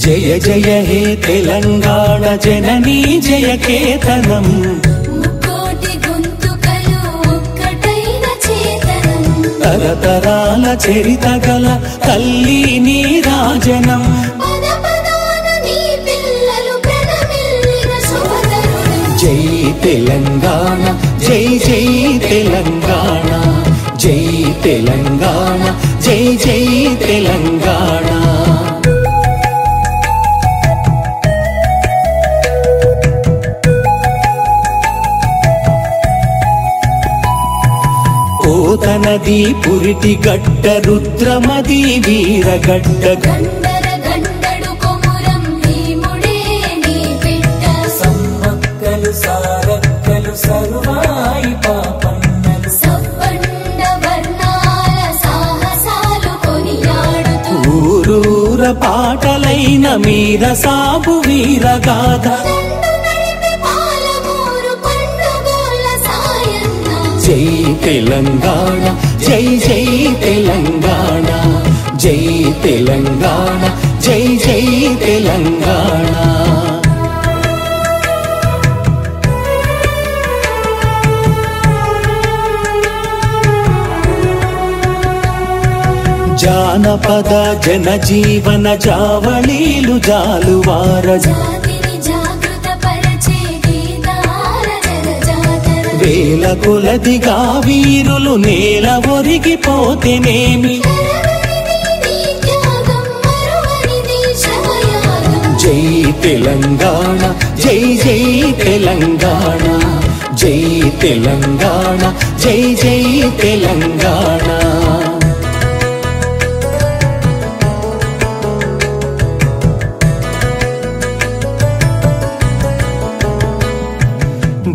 జయ జయ హే తెలంగాణ జననీ జయ కేతనం ముక్కోటి గొంతుకలు ఒక్కటైన చేతనం తరతరాల చరిత గల తల్లి నీ రాజనం పద పదాన నీ పిల్లలు ప్రణమిల్లిన శుభతరుణం జై తెలంగాణ జై జై తెలంగాణ జై తెలంగాణ జై జై తెలంగాణ పోతనది పురిటి గడ్డ రుద్రమది వీరగడ్డ గండర గండడు కొమురం భీముడే నీ బిడ్డ సమ్మక్కలు సారక్కలు సర్వాయి పాపన్నలు సబ్బండ వర్ణాల సాహసాలు కొనియాడుతూ ఊరూర పాటలైన మీర సాబు వీరగాథ జై తెలంగాణ జై జై తెలంగాణ జై తెలంగాణ జై జై తెలంగాణ జానపద జనజీవన జావళీలు జాలువార వేల కొలదిగా వీరులు నేల ఒరిగిపోతేనేమి జై తెలంగాణ జై జై తెలంగాణ జై తెలంగాణ జై జై తెలంగాణ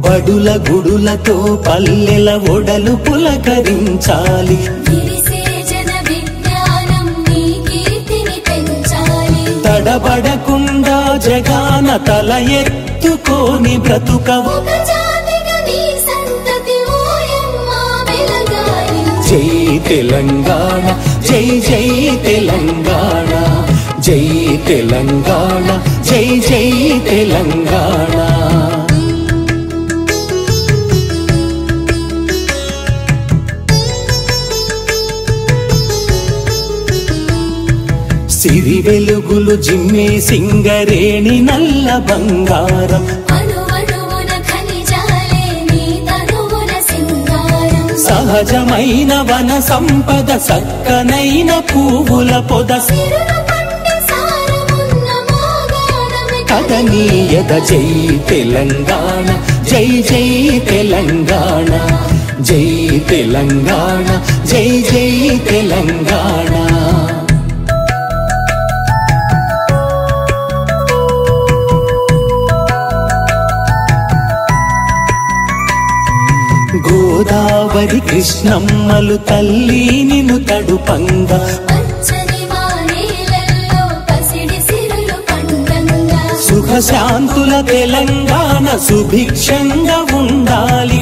బడుల గుడులతో పల్లెల ఒడలు పులకరించాలి తడబడకుండా జగాన తల ఎత్తుకోని బ్రతుకవు జై తెలంగాణ జై జై తెలంగాణ జై తెలంగాణ జై జై తెలంగాణ సిరి వెలుగులు జిమ్మే సింగరేణి నల్ల బంగారం సహజమైన వన సంపద సక్కనైన పువ్వుల పొద కదనీయద జై తెలంగాణ జై జై తెలంగాణ జై తెలంగాణ జై జై తెలంగాణ గోదావరి కృష్ణమ్మలు తల్లి నిన్ను తడుపంగా సుఖశాంతుల తెలంగాణ సుభిక్షంగా ఉండాలి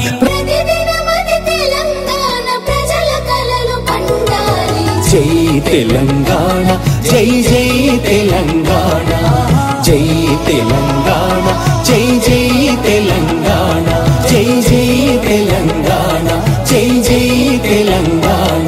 జై తెలంగాణ జై జై తెలంగాణ జై తెలంగాణ జై జై తెలంగాణ జై జై తెలంగాణ జై జై తెలంగాణ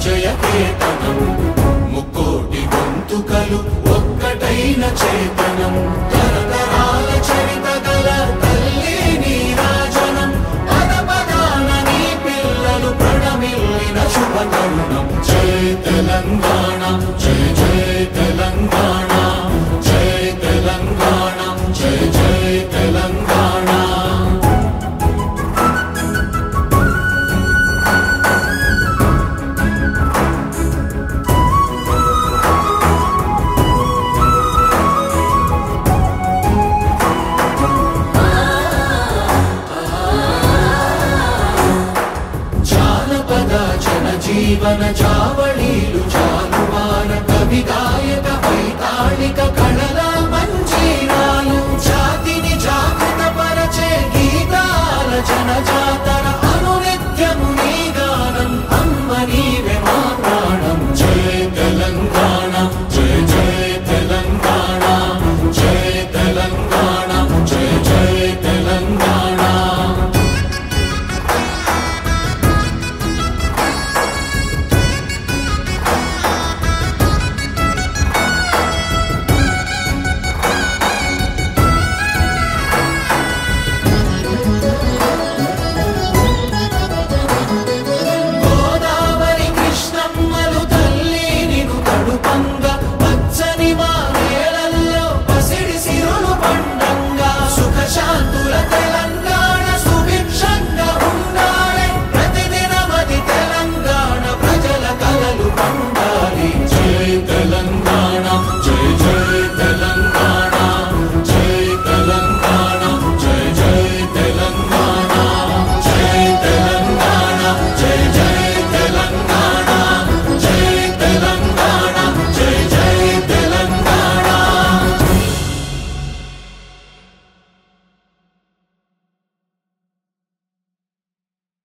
జయ కేతనం ముక్కోటి గొంతుకలు ఒక్కటైన చేతనం తరతరాల చరిత గల తల్లి నీ రాజనం పద పదాన నీ పిల్లలు ప్రణమిల్లిన శుభతరుణం జయ తెలంగాణ జయ జయ తెలంగాణ జయ తెలంగాణ జయ జయ తెలంగాణ జీవన చావళీలు చాలువార కవి గాయక వైతాళిక